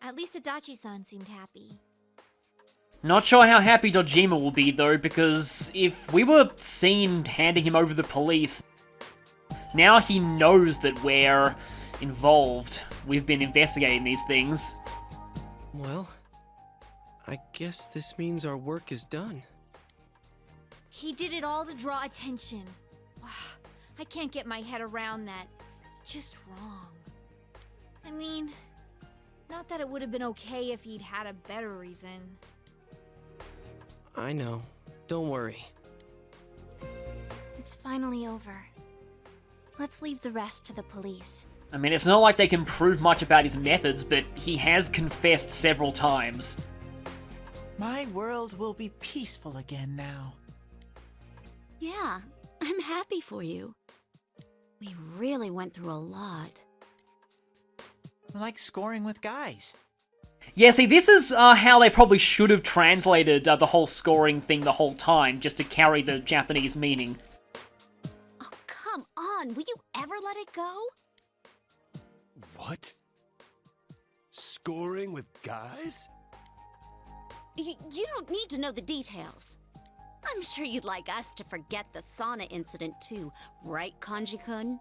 At least Adachi-san seemed happy. Not sure how happy Dojima will be, though, because if we were seen handing him over to the police, now he knows that we're involved. We've been investigating these things. Well, I guess this means our work is done. He did it all to draw attention. Wow, I can't get my head around that. It's just wrong. I mean, not that it would have been okay if he'd had a better reason. I know. Don't worry. It's finally over. Let's leave the rest to the police. I mean, it's not like they can prove much about his methods, but he has confessed several times. My world will be peaceful again now. Yeah, I'm happy for you. We really went through a lot. Like scoring with guys. Yeah, see, this is how they probably should have translated the whole scoring thing the whole time, just to carry the Japanese meaning. Oh, come on. Will you ever let it go? What? Scoring with guys? You don't need to know the details. I'm sure you'd like us to forget the sauna incident too, right, Kanji-kun?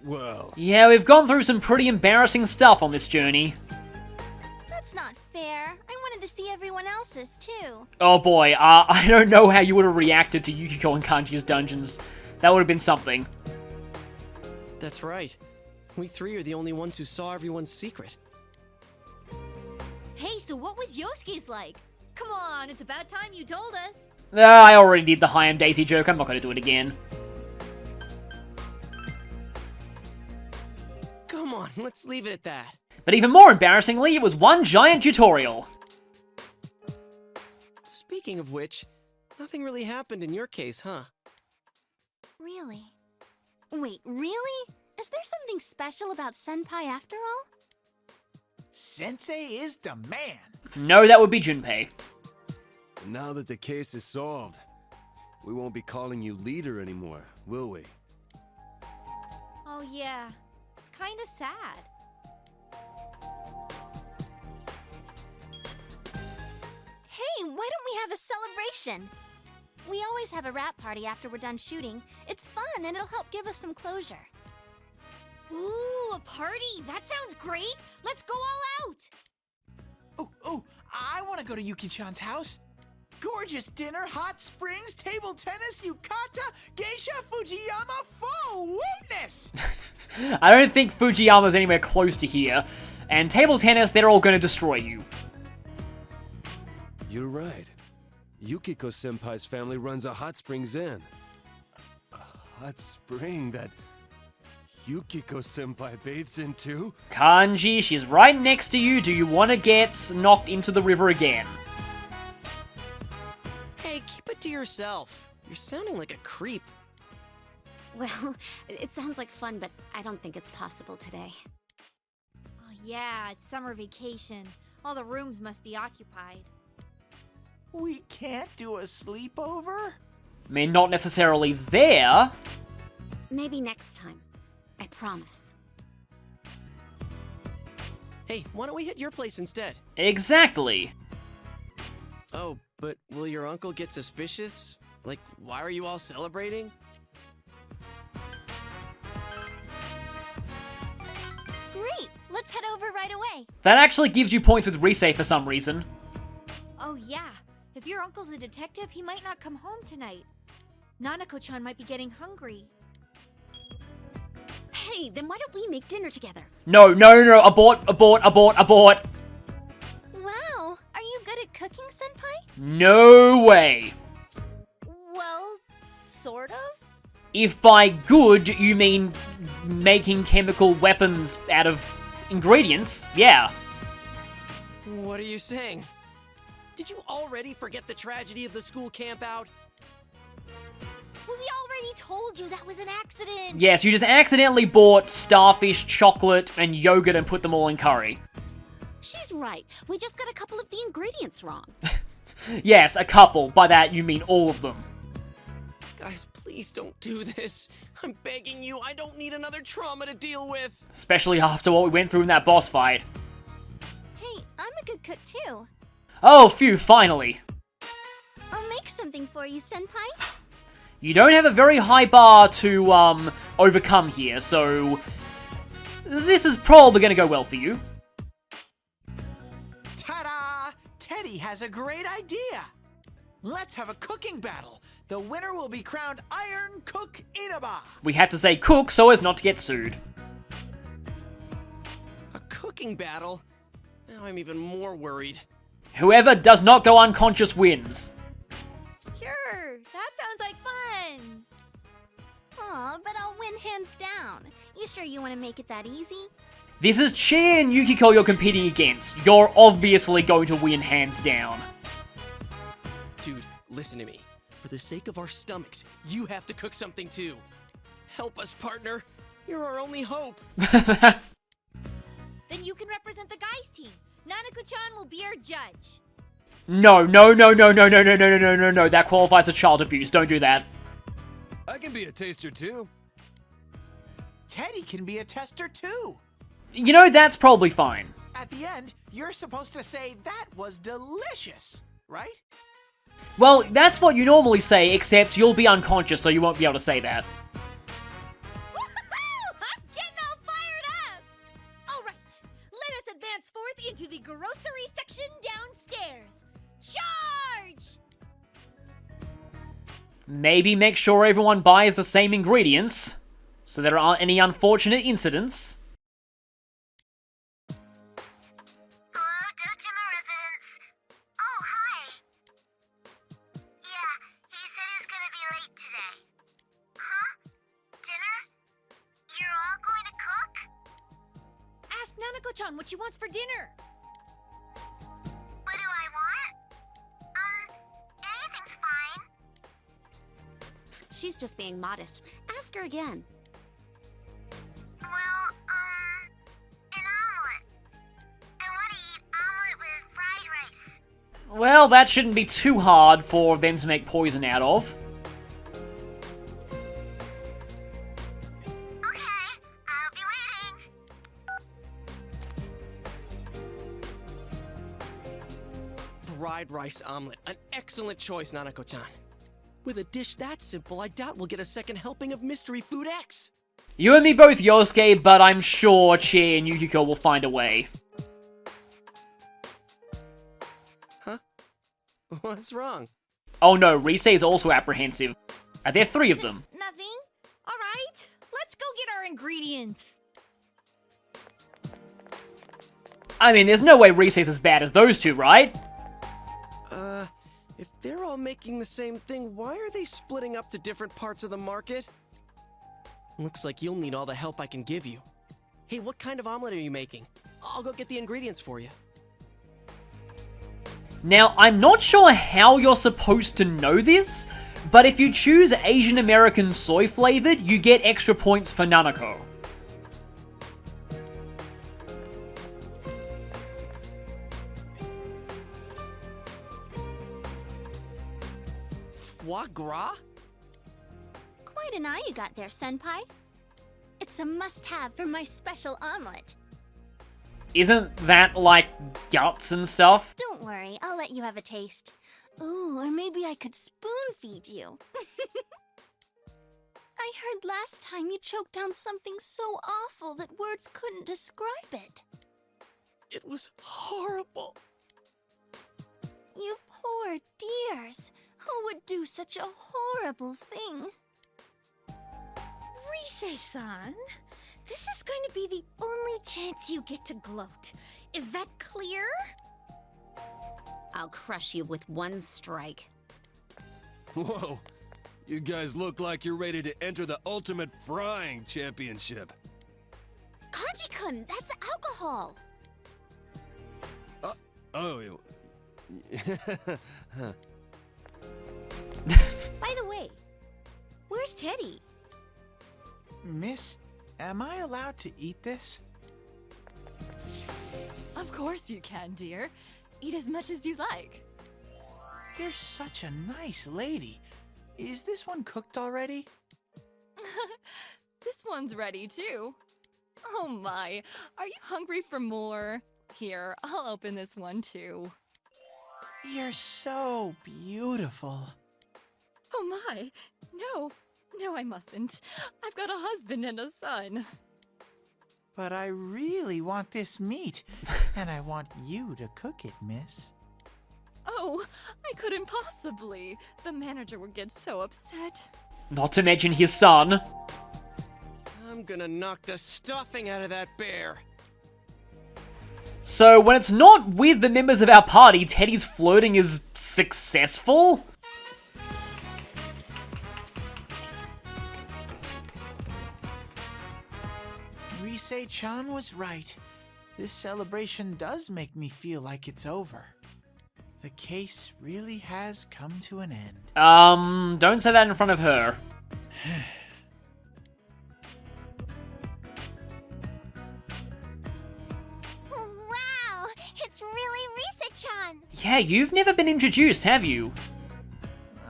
Well... Yeah, we've gone through some pretty embarrassing stuff on this journey. That's not fair. I wanted to see everyone else's too. Oh boy, I don't know how you would have reacted to Yukiko and Kanji's dungeons. That would have been something. That's right. We three are the only ones who saw everyone's secret. Hey, so what was Yosuke's like? Come on, it's about time you told us. I already did the Hi-Am Daisy joke, I'm not going to do it again. Come on, let's leave it at that. But even more embarrassingly, it was one giant tutorial. Speaking of which, nothing really happened in your case, huh? Really? Wait, really? Is there something special about Senpai after all? Sensei is the man. No, that would be Junpei. Now that the case is solved, we won't be calling you leader anymore, will we? Oh yeah, it's kinda sad. Hey, why don't we have a celebration? We always have a wrap party after we're done shooting. It's fun and it'll help give us some closure. Ooh, a party! That sounds great! Let's go all out! Oh, I want to go to Yuki-chan's house. Gorgeous dinner, hot springs, table tennis, yukata, geisha, Fujiyama, full wootness! I don't think Fujiyama's anywhere close to here. And table tennis, they're all going to destroy you. You're right. Yukiko-senpai's family runs a hot springs inn. A hot spring that Yukiko-senpai bathes in too? Kanji, she's right next to you. Do you want to get knocked into the river again? Hey, keep it to yourself. You're sounding like a creep. Well, it sounds like fun, but I don't think it's possible today. Oh yeah, it's summer vacation. All the rooms must be occupied. We can't do a sleepover? I mean, not necessarily there. Maybe next time. I promise. Hey, why don't we hit your place instead? Exactly. Oh, but will your uncle get suspicious? Like, why are you all celebrating? Great! Let's head over right away. That actually gives you points with Risei for some reason. Oh yeah, if your uncle's a detective, he might not come home tonight. Nanako-chan might be getting hungry. Hey, then why don't we make dinner together? No, abort. Wow, are you good at cooking, Senpai? No way. Well, sort of? If by good you mean making chemical weapons out of ingredients, yeah. What are you saying? Did you already forget the tragedy of the school campout? Well, we already told you that was an accident! Yes, you just accidentally bought starfish, chocolate, and yogurt and put them all in curry. She's right. We just got a couple of the ingredients wrong. Yes, a couple. By that, you mean all of them. Guys, please don't do this. I'm begging you, I don't need another trauma to deal with. Especially after what we went through in that boss fight. Hey, I'm a good cook too. Oh, phew, finally. I'll make something for you, Senpai. You don't have a very high bar to, overcome here, so... this is probably gonna go well for you. Ta-da! Teddy has a great idea. Let's have a cooking battle. The winner will be crowned Iron Cook Inaba. We had to say cook so as not to get sued. A cooking battle? Now I'm even more worried. Whoever does not go unconscious wins. Sure, that sounds like fun. Aw, but I'll win hands down. You sure you want to make it that easy? This is Chie and Yukiko you're competing against. You're obviously going to win hands down. Dude, listen to me. For the sake of our stomachs, you have to cook something too. Help us, partner. You're our only hope. Then you can represent the guys' team. Nanako-chan will be our judge. No. That qualifies as child abuse. Don't do that. I can be a taster too. Teddy can be a tester too. You know, that's probably fine. At the end, you're supposed to say that was delicious, right? Well, that's what you normally say, except you'll be unconscious, so you won't be able to say that. Woohoo! I'm getting all fired up! All right, let us advance forth into the grocery section downstairs. Charge! Maybe make sure everyone buys the same ingredients, so there aren't any unfortunate incidents. Hello, Dojima residents. Oh, hi. Yeah, he said he's gonna be late today. Huh? Dinner? You're all going to cook? Ask Nanako-chan what she wants for dinner. What do I want? Anything's fine. She's just being modest. Ask her again. Well, an omelet. I want to eat omelet with fried rice. Well, that shouldn't be too hard for them to make poison out of. Okay, I'll be waiting. Fried rice omelet. An excellent choice, Nanako-chan. With a dish that simple, I doubt we'll get a second helping of Mystery Food X. You and me both, Yosuke, but I'm sure Chie and Yukiko will find a way. Huh? What's wrong? Oh no, Rise is also apprehensive. There are 3 of them. Nothing? All right, let's go get our ingredients. I mean, there's no way Rise is as bad as those 2, right? If they're all making the same thing, why are they splitting up to different parts of the market? Looks like you'll need all the help I can give you. Hey, what kind of omelet are you making? I'll go get the ingredients for you. Now, I'm not sure how you're supposed to know this, but if you choose Asian American soy flavored, you get extra points for Nanako. Foie gras? Quite an eye you got there, Senpai. It's a must-have for my special omelet. Isn't that like guts and stuff? Don't worry, I'll let you have a taste. Ooh, or maybe I could spoon-feed you. I heard last time you choked down something so awful that words couldn't describe it. It was horrible. You poor dears. Who would do such a horrible thing? Rise-san, this is going to be the only chance you get to gloat. Is that clear? I'll crush you with one strike. Whoa. You guys look like you're ready to enter the Ultimate Frying Championship. Kanji-kun, that's alcohol. Oh, By the way, where's Teddy? Miss, am I allowed to eat this? Of course you can, dear. Eat as much as you like. You're such a nice lady. Is this one cooked already? This one's ready too. Oh my, are you hungry for more? Here, I'll open this one too. You're so beautiful. Oh my, no, I mustn't. I've got a husband and a son. But I really want this meat, and I want you to cook it, miss. Oh, I couldn't possibly. The manager would get so upset. Not to mention his son. I'm gonna knock the stuffing out of that bear. So when it's not with the members of our party, Teddy's flirting is successful? Rise-chan was right. This celebration does make me feel like it's over. The case really has come to an end. Don't say that in front of her. Wow, it's really Risa-chan. Yeah, you've never been introduced, have you?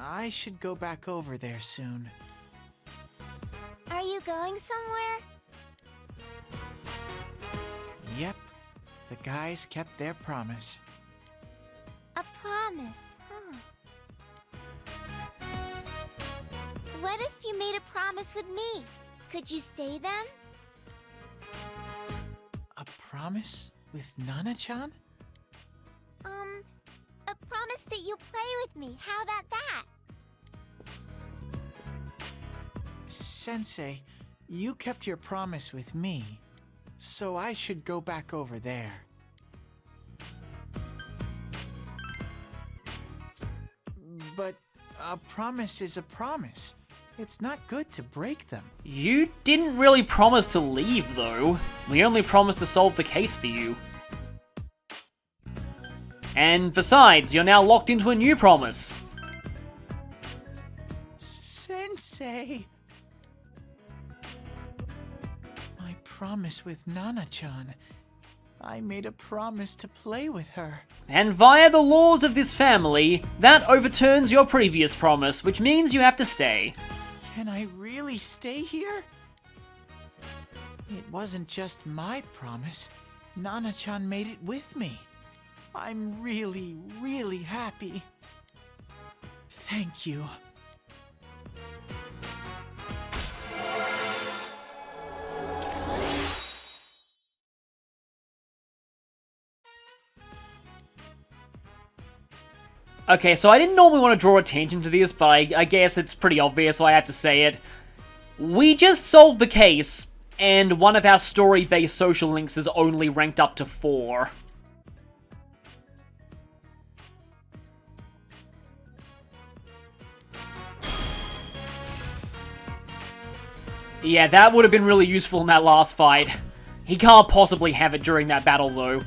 I should go back over there soon. Are you going somewhere? Yep, the guys kept their promise. A promise, huh? What if you made a promise with me? Could you stay then? A promise with Nana-chan? A promise that you'll play with me. How about that? Sensei, you kept your promise with me, so I should go back over there. But a promise is a promise. It's not good to break them. You didn't really promise to leave, though. We only promised to solve the case for you. And besides, you're now locked into a new promise. Sensei! My promise with Nana-chan. I made a promise to play with her. And via the laws of this family, that overturns your previous promise, which means you have to stay. Can I really stay here? It wasn't just my promise. Nana-chan made it with me. I'm really, really happy. Thank you. Okay, so I didn't normally want to draw attention to this, but I guess it's pretty obvious, so I have to say it. We just solved the case, and one of our story-based social links is only ranked up to 4. Yeah, that would have been really useful in that last fight. He can't possibly have it during that battle, though.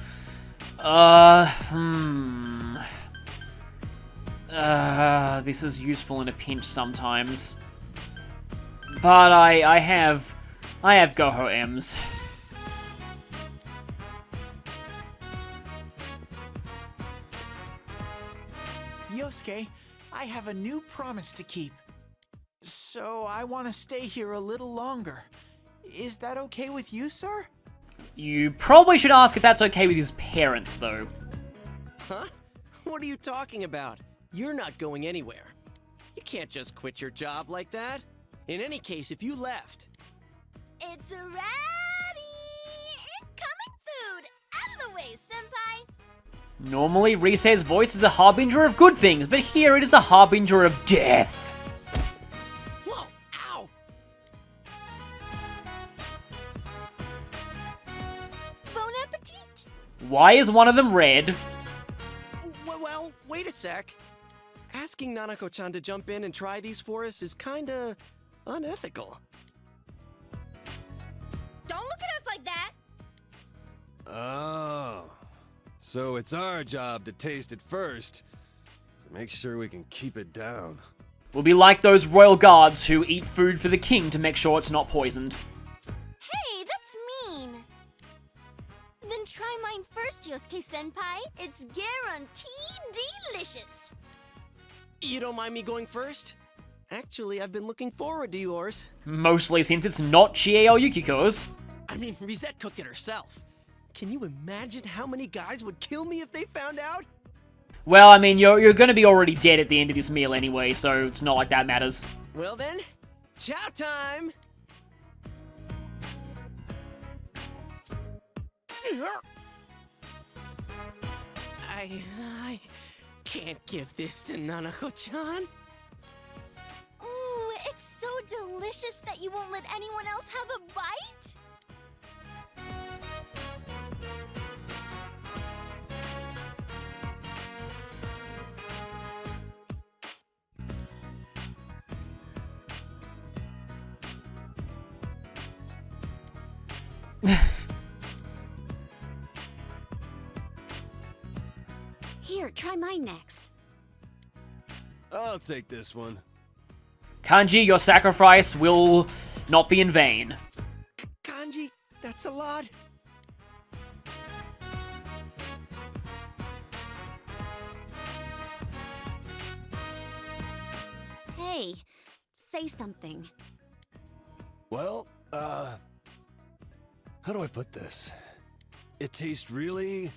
This is useful in a pinch sometimes. But I have Goho M's. Yosuke, I have a new promise to keep. So I want to stay here a little longer. Is that okay with you, sir? You probably should ask if that's okay with his parents, though. Huh? What are you talking about? You're not going anywhere. You can't just quit your job like that. In any case, if you left... It's ready! Incoming food! Out of the way, senpai! Normally, Rise's voice is a harbinger of good things, but here it is a harbinger of death. Whoa! Ow! Bon appetit! Why is one of them red? Well, wait a sec. Asking Nanako-chan to jump in and try these for us is kinda unethical. Don't look at us like that! Oh. So it's our job to taste it first. To make sure we can keep it down. We'll be like those royal guards who eat food for the king to make sure it's not poisoned. Hey, that's mean! Then try mine first, Yosuke-senpai. It's guaranteed delicious! You don't mind me going first? Actually, I've been looking forward to yours. Mostly since it's not Chie or Yukiko's. I mean, Risette cooked it herself. Can you imagine how many guys would kill me if they found out? Well, I mean, you're gonna be already dead at the end of this meal anyway, so it's not like that matters. Well then, chow time! I can't give this to Nanako-chan. Ooh, it's so delicious that you won't let anyone else have a bite? Here, try mine next. I'll take this one. Kanji, your sacrifice will not be in vain. Kanji, that's a lot. Hey, say something. Well, how do I put this? It tastes really,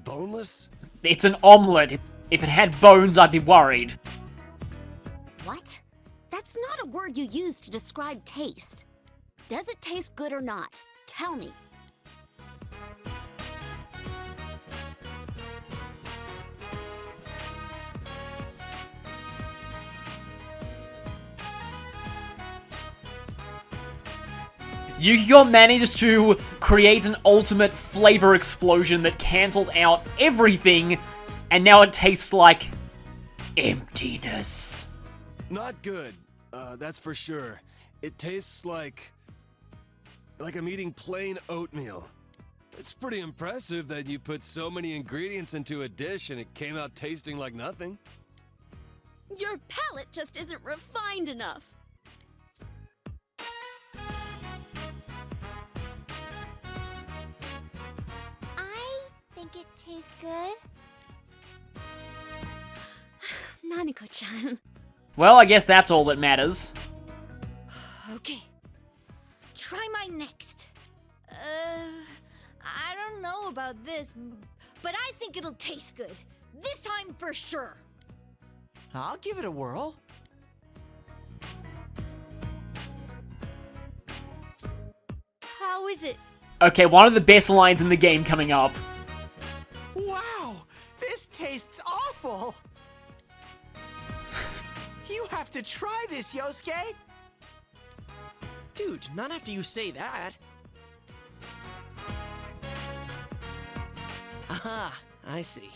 boneless? It's an omelette. If it had bones, I'd be worried. What? That's not a word you use to describe taste. Does it taste good or not? Tell me. Yukiko managed to create an ultimate flavor explosion that cancelled out everything, and now it tastes like emptiness. Not good, that's for sure. It tastes like I'm eating plain oatmeal. It's pretty impressive that you put so many ingredients into a dish and it came out tasting like nothing. Your palate just isn't refined enough. I think it tastes good. Nanako-chan. Well, I guess that's all that matters. Okay. Try mine next. I don't know about this, but I think it'll taste good. This time for sure. I'll give it a whirl. How is it? Okay, one of the best lines in the game coming up. Wow, this tastes awful. You have to try this, Yosuke. Dude, not after you say that. Aha, I see.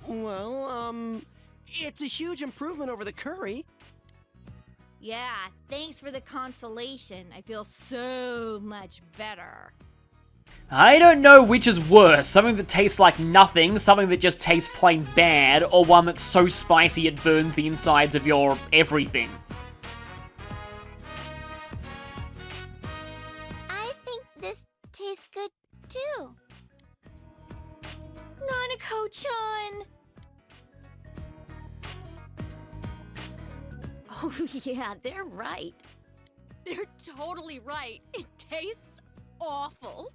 Well, it's a huge improvement over the curry. Yeah, thanks for the consolation. I feel so much better. I don't know which is worse, something that tastes like nothing, something that just tastes plain bad, or one that's so spicy it burns the insides of your everything. I think this tastes good too. Nanako-chan! Oh, yeah, they're right. They're totally right. It tastes awful.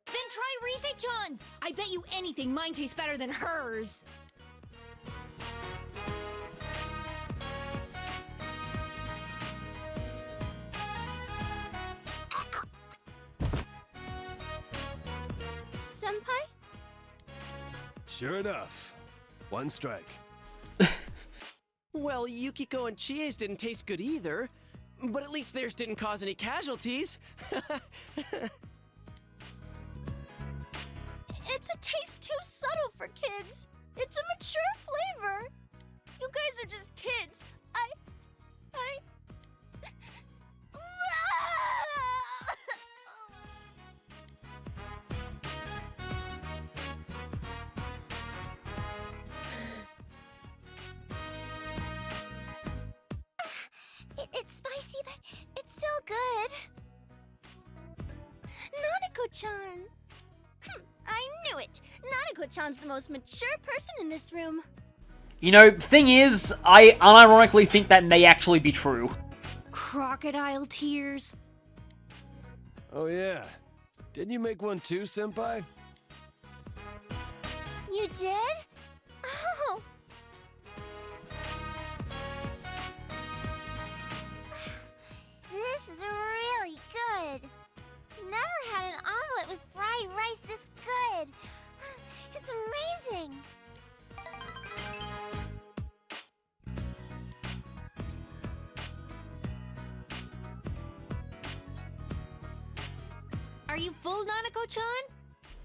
Then try Rise-chan's! I bet you anything mine tastes better than hers. Senpai? Sure enough. One strike. Well, Yukiko and Chie's didn't taste good either, but at least theirs didn't cause any casualties. It's a taste too subtle for kids. It's a mature flavor. You guys are just kids. spicy, but it's still good. Nanako-chan! I knew it! Nanako-chan's the most mature person in this room. You know, thing is, I unironically think that may actually be true. Crocodile tears. Oh yeah. Didn't you make one too, Senpai? You did? Oh! This is really good. Never had an omelet with fried rice this good. It's amazing. Are you full, Nanako-chan?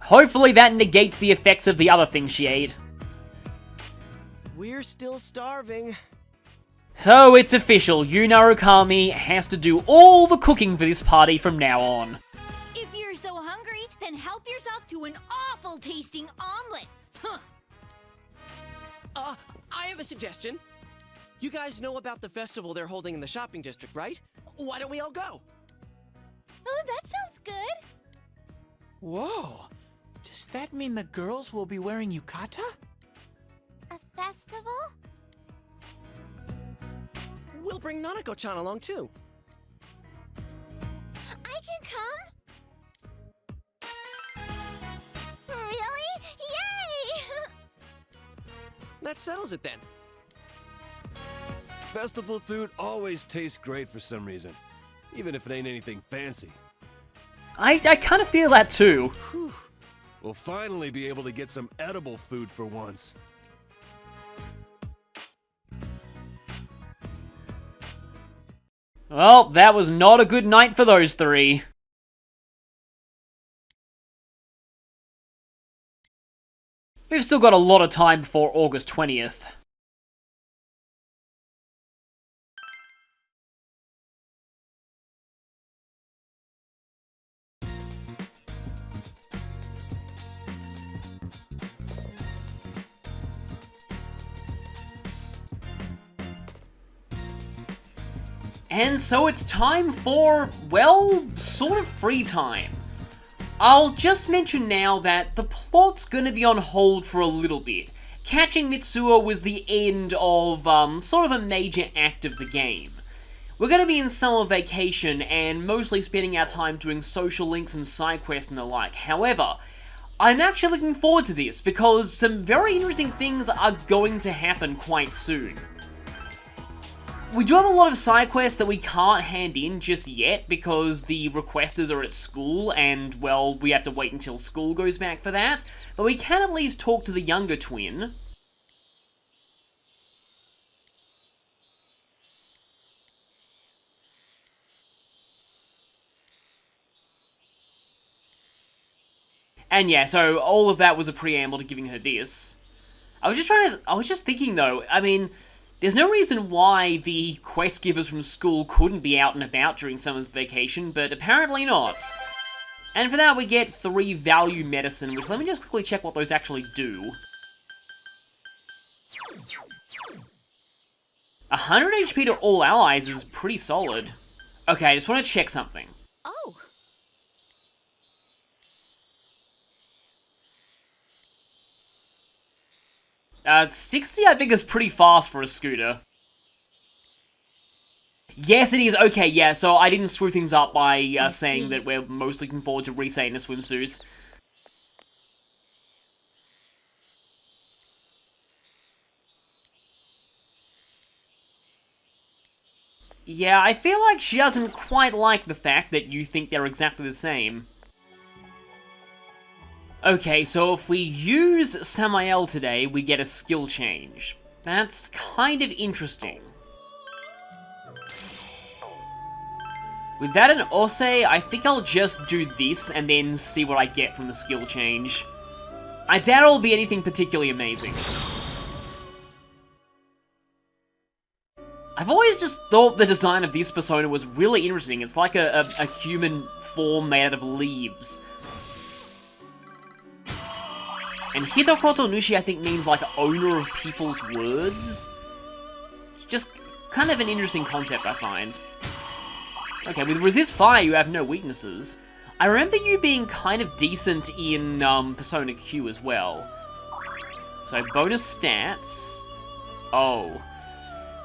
Hopefully that negates the effects of the other things she ate. We're still starving. So it's official, Yu Narukami has to do all the cooking for this party from now on. If you're so hungry, then help yourself to an awful tasting omelet. Huh. I have a suggestion. You guys know about the festival they're holding in the shopping district, right? Why don't we all go? Oh, that sounds good. Whoa! Does that mean the girls will be wearing yukata? A festival? We'll bring Nanako-chan along too. I can come? Really? Yay! That settles it then. Festival food always tastes great for some reason, even if it ain't anything fancy. I kind of feel that too. We'll finally be able to get some edible food for once. Well, that was not a good night for those three. We've still got a lot of time before August 20th. And so it's time for, well, sort of free time. I'll just mention now that the plot's gonna be on hold for a little bit. Catching Mitsuo was the end of, sort of a major act of the game. We're gonna be in summer vacation and mostly spending our time doing social links and side quests and the like. However, I'm actually looking forward to this because some very interesting things are going to happen quite soon. We do have a lot of side quests that we can't hand in just yet because the requesters are at school and, well, we have to wait until school goes back for that, but we can at least talk to the younger twin. And yeah, so all of that was a preamble to giving her this. I was just thinking though, I mean, there's no reason why the quest givers from school couldn't be out and about during summer vacation, but apparently not. And for that we get 3 value medicine, which let me just quickly check what those actually do. 100 HP to all allies is pretty solid. Okay, I just want to check something. Oh, 60 I think is pretty fast for a scooter. Yes, it is. Okay, yeah, so I didn't screw things up by saying that we're most looking forward to Rise in a swimsuit. Yeah, I feel like she doesn't quite like the fact that you think they're exactly the same. Okay, so if we use Samael today, we get a skill change. That's kind of interesting. With that and Ose, I think I'll just do this and then see what I get from the skill change. I doubt it'll be anything particularly amazing. I've always just thought the design of this persona was really interesting. It's like a human form made out of leaves. And Hitokoto Nushi, I think, means like owner of people's words. Just kind of an interesting concept, I find. Okay, with resist fire, you have no weaknesses. I remember you being kind of decent in Persona Q as well. So bonus stats. Oh.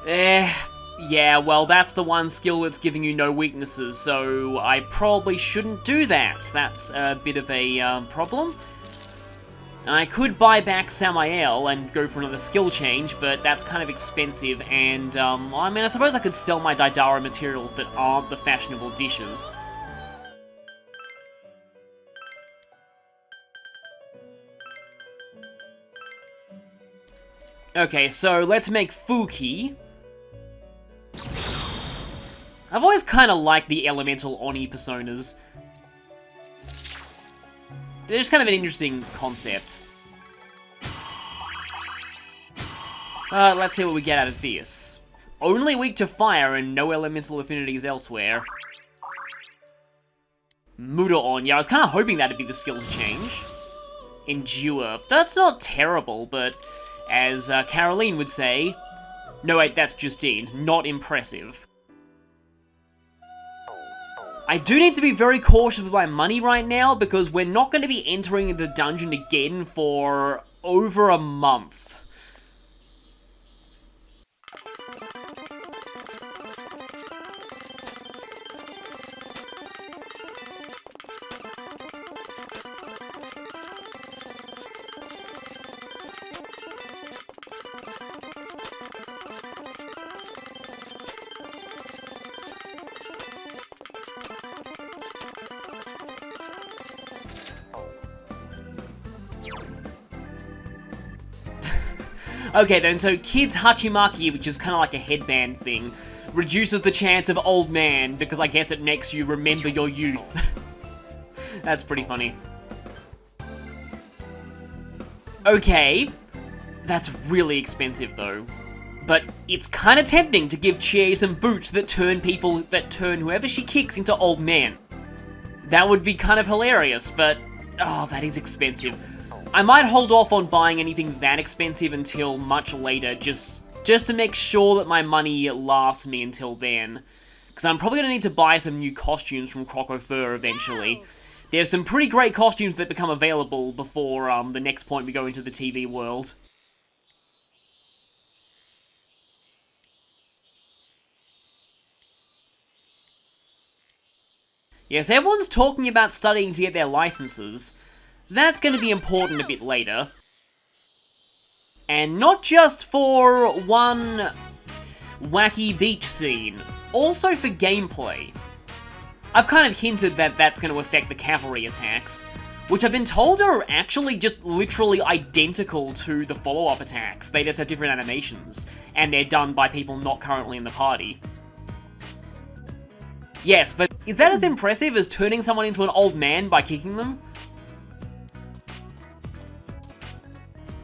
Yeah, well, that's the one skill that's giving you no weaknesses, so I probably shouldn't do that. That's a bit of a problem. And I could buy back Samael and go for another skill change, but that's kind of expensive, and, I mean, I suppose I could sell my Daidara materials that aren't the fashionable dishes. Okay, so let's make Fuki. I've always kind of liked the elemental Oni personas. They're just kind of an interesting concept. Let's see what we get out of this. Only weak to fire and no elemental affinities elsewhere. Mudaon, yeah, I was kind of hoping that'd be the skill to change. Endure, that's not terrible, but as Caroline would say... No, wait, that's Justine, not impressive. I do need to be very cautious with my money right now, because we're not going to be entering the dungeon again for over a month. Okay then, so Kid's Hachimaki, which is kind of like a headband thing, reduces the chance of old man, because I guess it makes you remember your youth. That's pretty funny. Okay, that's really expensive though. But it's kind of tempting to give Chie some boots that turn whoever she kicks into old man. That would be kind of hilarious, but, oh, that is expensive. I might hold off on buying anything that expensive until much later, just to make sure that my money lasts me until then. Because I'm probably going to need to buy some new costumes from Croco Fur eventually. There's some pretty great costumes that become available before the next point we go into the TV world. Yes, everyone's talking about studying to get their licenses. That's going to be important a bit later. And not just for one wacky beach scene, also for gameplay. I've kind of hinted that that's going to affect the cavalry attacks, which I've been told are actually just literally identical to the follow-up attacks. They just have different animations, and they're done by people not currently in the party. Yes, but is that as impressive as turning someone into an old man by kicking them?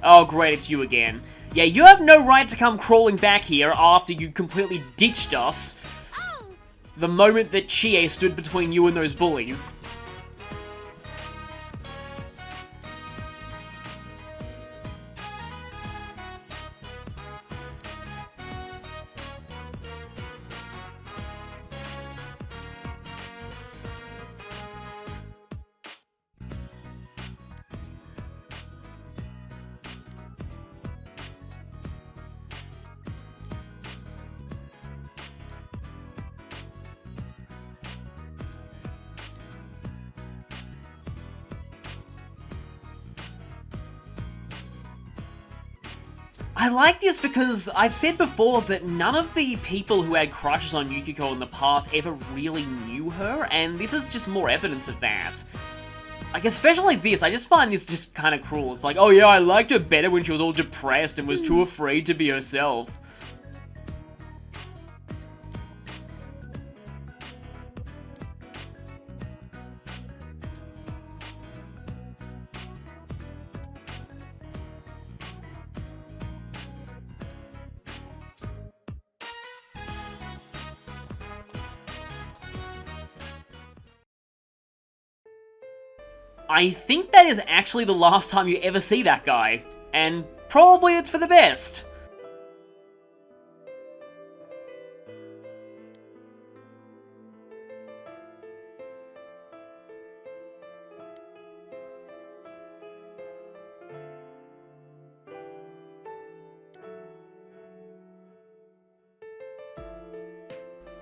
Oh great, it's you again. Yeah, you have no right to come crawling back here after you completely ditched us the moment that Chie stood between you and those bullies. I like this because I've said before that none of the people who had crushes on Yukiko in the past ever really knew her, and this is just more evidence of that. Like, especially this, I just find this just kind of cruel. It's like, oh yeah, I liked her better when she was all depressed and was too afraid to be herself. I think that is actually the last time you ever see that guy, and probably it's for the best.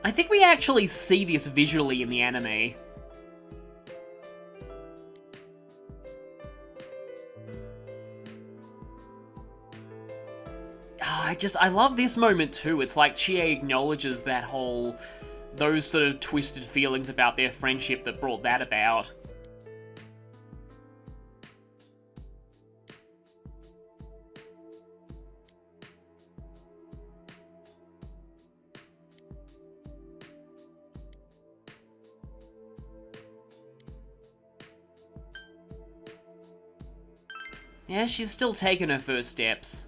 I think we actually see this visually in the anime. I love this moment too. It's like Chie acknowledges those sort of twisted feelings about their friendship that brought that about. Yeah, she's still taking her first steps.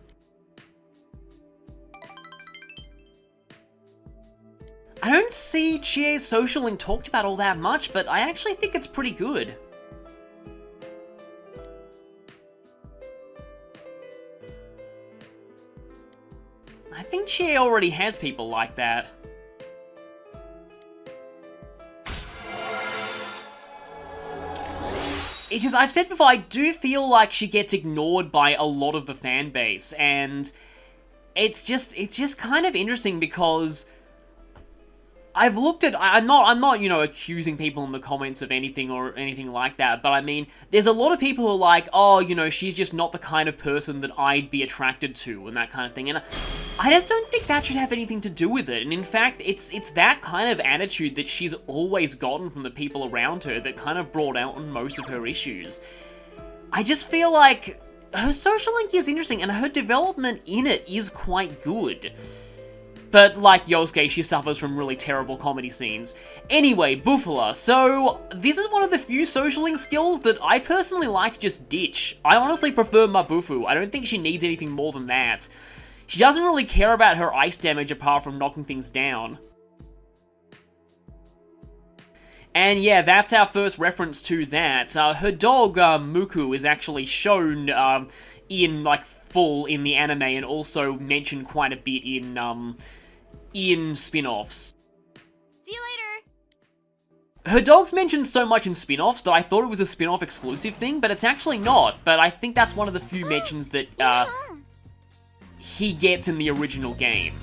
I don't see Chie's social link talked about all that much, but I actually think it's pretty good. I think Chie already has people like that. It's just, I've said before, I do feel like she gets ignored by a lot of the fan base, and it's just kind of interesting because I've looked at, I'm not, you know, accusing people in the comments of anything or anything like that, but I mean, there's a lot of people who are like, oh, you know, she's just not the kind of person that I'd be attracted to, and that kind of thing, and I just don't think that should have anything to do with it, and in fact, it's that kind of attitude that she's always gotten from the people around her that kind of brought out on most of her issues. I just feel like her social link is interesting, and her development in it is quite good. But like Yosuke, she suffers from really terrible comedy scenes. Anyway, Buffalo. So, this is one of the few social link skills that I personally like to just ditch. I honestly prefer Mabufu. I don't think she needs anything more than that. She doesn't really care about her ice damage apart from knocking things down. And yeah, that's our first reference to that. Her dog, Muku, is actually shown in, like, full in the anime and also mentioned quite a bit in spin-offs. See you later. Her dog's mentioned so much in spin-offs that I thought it was a spin-off exclusive thing, but it's actually not. But I think that's one of the few mentions that he gets in the original game.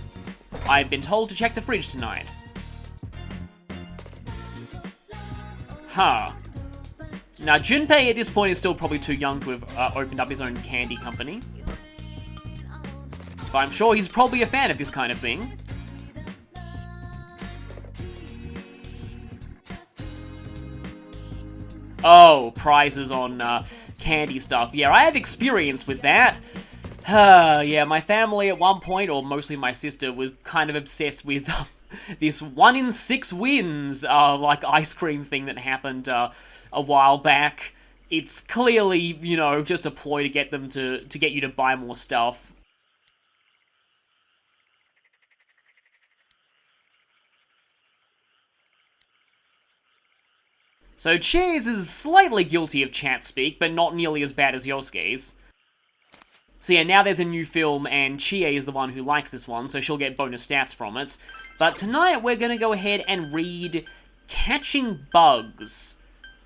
I've been told to check the fridge tonight. Huh. Now, Junpei at this point is still probably too young to have opened up his own candy company. But I'm sure he's probably a fan of this kind of thing. Oh, prizes on candy stuff. Yeah, I have experience with that. Yeah, my family at one point, or mostly my sister, was kind of obsessed with this 1 in 6 wins, like ice cream thing that happened a while back. It's clearly, you know, just a ploy to get them to get you to buy more stuff. So Chie's is slightly guilty of chat speak, but not nearly as bad as Yosuke's. So yeah, now there's a new film, and Chie is the one who likes this one, so she'll get bonus stats from it. But tonight, we're gonna go ahead and read Catching Bugs,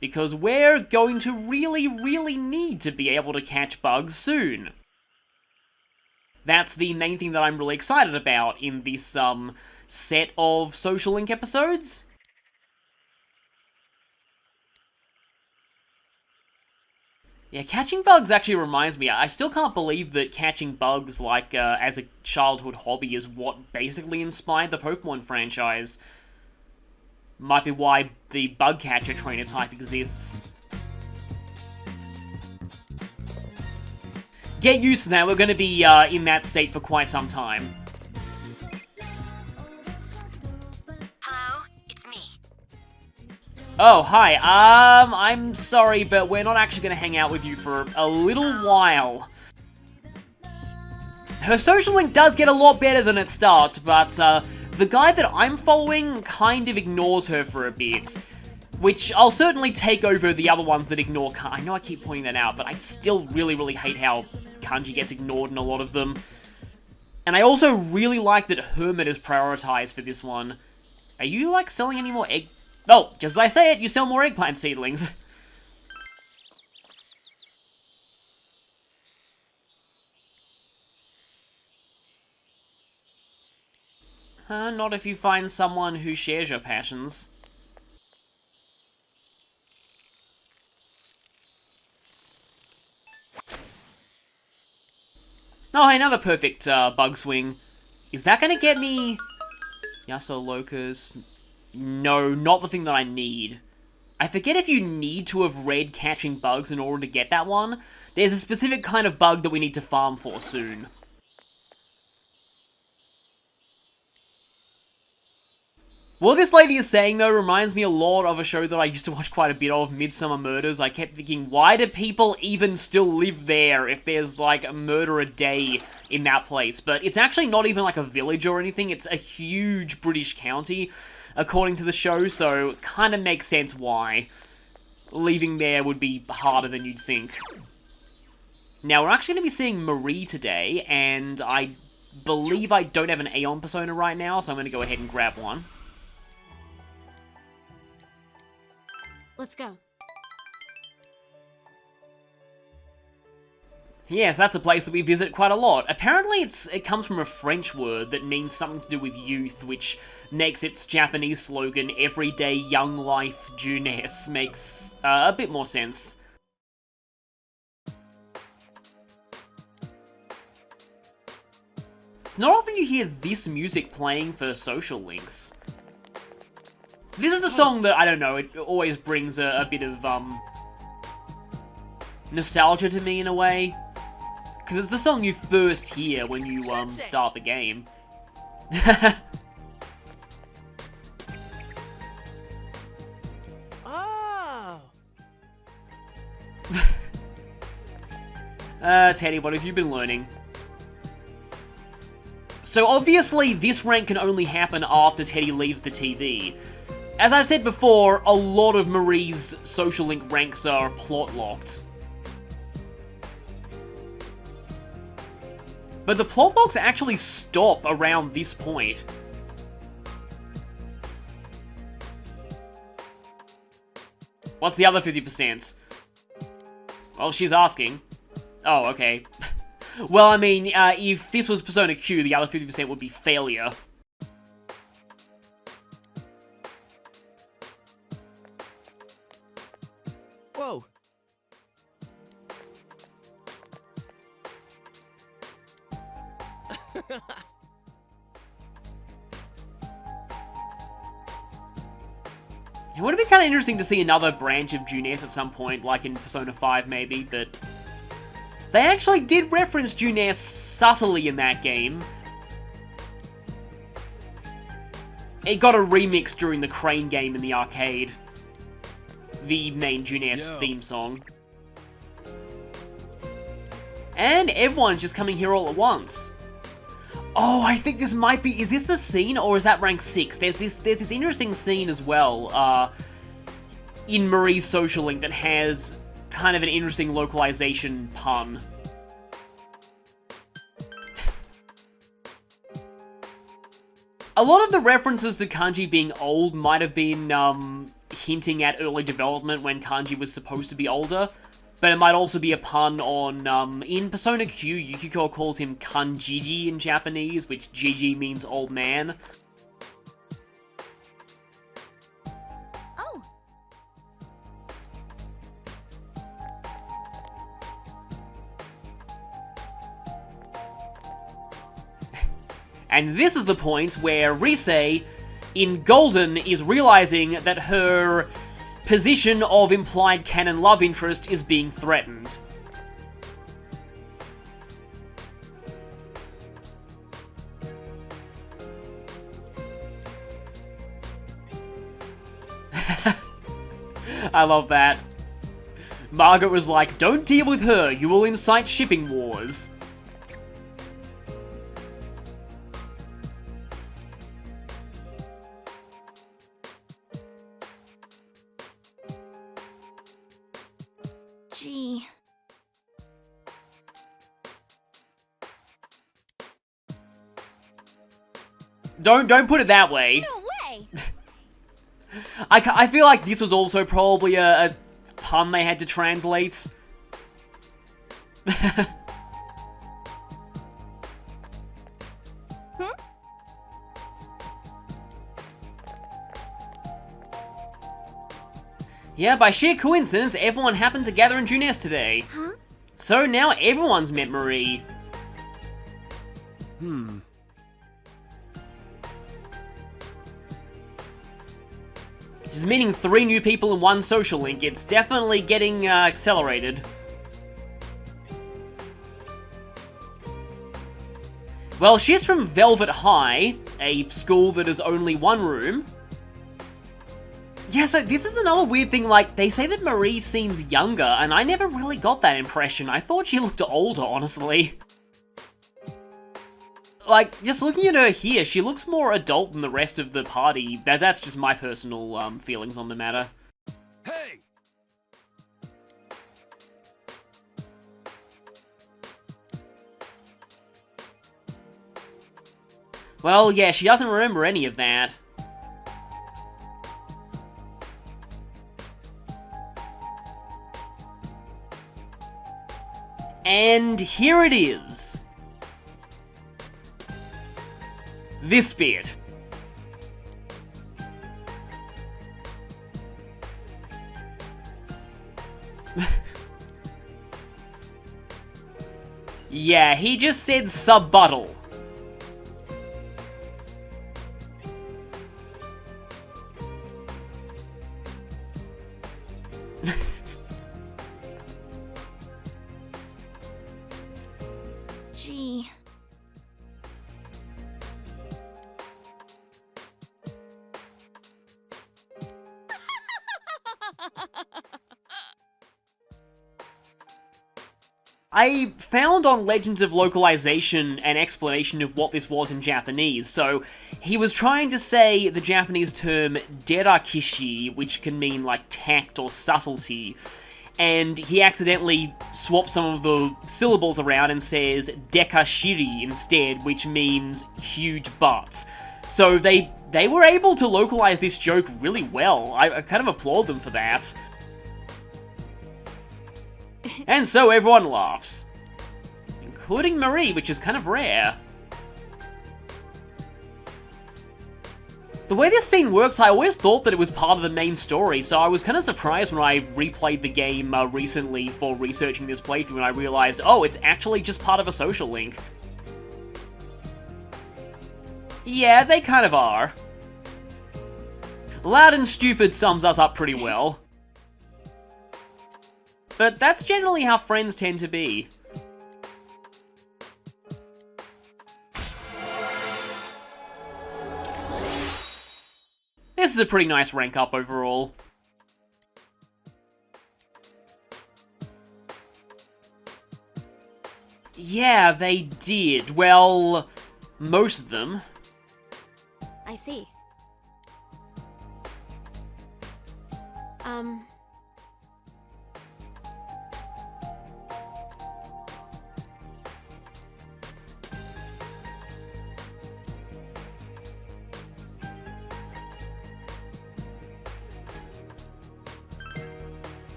because we're going to really, really need to be able to catch bugs soon. That's the main thing that I'm really excited about in this, set of Social Link episodes. Yeah, catching bugs actually reminds me, I still can't believe that catching bugs, like, as a childhood hobby is what basically inspired the Pokemon franchise. Might be why the bug catcher trainer type exists. Get used to that, we're going to be in that state for quite some time. Hello, it's me. Oh, hi. I'm sorry, but we're not actually going to hang out with you for a little while. Her social link does get a lot better than it starts, but the guy that I'm following kind of ignores her for a bit. Which I'll certainly take over the other ones that ignore I know I keep pointing that out, but I still really, really hate how Kanji gets ignored in a lot of them. And I also really like that Hermit is prioritized for this one. Are you, like, selling any more egg... Oh, just as I say it, you sell more eggplant seedlings. Not if you find someone who shares your passions. Oh, hey, another perfect bug swing. Is that gonna get me... Yaso Locus? No, not the thing that I need. I forget if you need to have read Catching Bugs in order to get that one. There's a specific kind of bug that we need to farm for soon. What this lady is saying, though, reminds me a lot of a show that I used to watch quite a bit of, Midsummer Murders. I kept thinking, why do people even still live there if there's, like, a murder a day in that place? But it's actually not even, like, a village or anything. It's a huge British county, according to the show, so it kind of makes sense why leaving there would be harder than you'd think. Now, we're actually going to be seeing Marie today, and I believe I don't have an Aeon persona right now, so I'm going to go ahead and grab one. Let's go. Yes, that's a place that we visit quite a lot. Apparently it comes from a French word that means something to do with youth, which makes its Japanese slogan, Everyday Young Life Jeunesse, makes a bit more sense. It's not often you hear this music playing for social links. This is a song that, I don't know, it always brings a bit of, nostalgia to me in a way. Because it's the song you first hear when you, start the game. Oh! Teddy, what have you been learning? So obviously, this rank can only happen after Teddy leaves the TV. As I've said before, a lot of Marie's social link ranks are plot-locked. But the plot locks actually stop around this point. What's the other 50%? Well, she's asking. Oh, okay. Well, I mean, if this was Persona Q, the other 50% would be failure. Whoa. It would have been kind of interesting to see another branch of Junes at some point, like in Persona 5 maybe, but they actually did reference Junes subtly in that game. It got a remix during the Crane game in the arcade. The main Junes theme song. And everyone's just coming here all at once. Oh, I think this might be... Is this the scene, or is that rank 6? There's this interesting scene as well, in Marie's social link that has kind of an interesting localization pun. A lot of the references to Kanji being old might have been, hinting at early development when Kanji was supposed to be older. But it might also be a pun on, in Persona Q, Yukiko calls him Kanjiji in Japanese, which Jiji means old man. Oh. And this is the point where Rise, in Golden, is realizing that her position of implied canon love interest is being threatened. I love that. Margaret was like, "Don't deal with her, you will incite shipping wars." Gee. Don't put it that way. No way! I feel like this was also probably a pun they had to translate. Yeah, by sheer coincidence, everyone happened to gather in Junes today. Huh? So now everyone's met Marie. She's meeting 3 new people in one social link. It's definitely getting accelerated. Well, she's from Velvet High, a school that is only 1 room. Yeah, so this is another weird thing, like, they say that Marie seems younger, and I never really got that impression. I thought she looked older, honestly. Like, just looking at her here, she looks more adult than the rest of the party. That's just my personal feelings on the matter. Hey! Well, yeah, she doesn't remember any of that. And here it is. This bit. Yeah, he just said sub-buttle. Gee. I found on Legends of Localization an explanation of what this was in Japanese. So, he was trying to say the Japanese term derakishi, which can mean like tact or subtlety, and he accidentally swapped some of the syllables around and says dekashiri instead, which means huge butt. So they were able to localize this joke really well. I kind of applaud them for that. And so everyone laughs. Including Marie, which is kind of rare. The way this scene works, I always thought that it was part of the main story, so I was kind of surprised when I replayed the game recently for researching this playthrough and I realized, oh, it's actually just part of a social link. Yeah, they kind of are. Loud and Stupid sums us up pretty well. But that's generally how friends tend to be. This is a pretty nice rank up overall. Yeah, they did. Well, most of them. I see.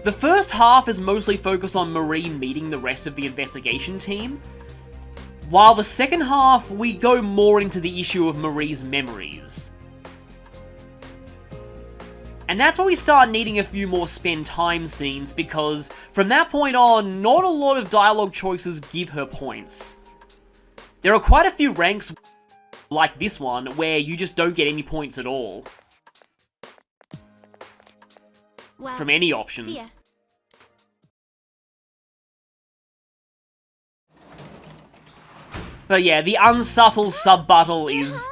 The first half is mostly focused on Marie meeting the rest of the investigation team, while the second half, we go more into the issue of Marie's memories. And that's where we start needing a few more spend time scenes, because from that point on, not a lot of dialogue choices give her points. There are quite a few ranks, like this one, where you just don't get any points at all. Well, From any see options. ya. But yeah, the unsubtle sub-buttle is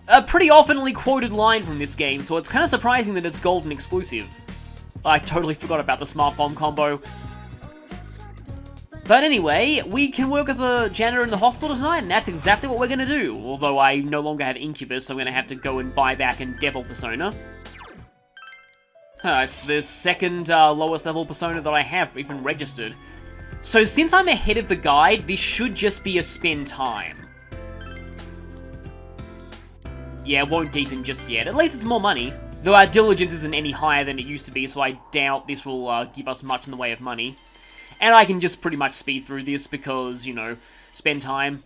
a pretty oftenly quoted line from this game, so it's kind of surprising that it's Golden exclusive. I totally forgot about the Smart Bomb combo. But anyway, we can work as a janitor in the hospital tonight, and that's exactly what we're going to do. Although I no longer have Incubus, so I'm going to have to go and buy back a Devil Persona. It's the second lowest level Persona that I have even registered. So since I'm ahead of the guide, this should just be a spend time. Yeah, it won't deepen just yet. At least it's more money. Though our diligence isn't any higher than it used to be, so I doubt this will give us much in the way of money. And I can just pretty much speed through this because, you know, spend time.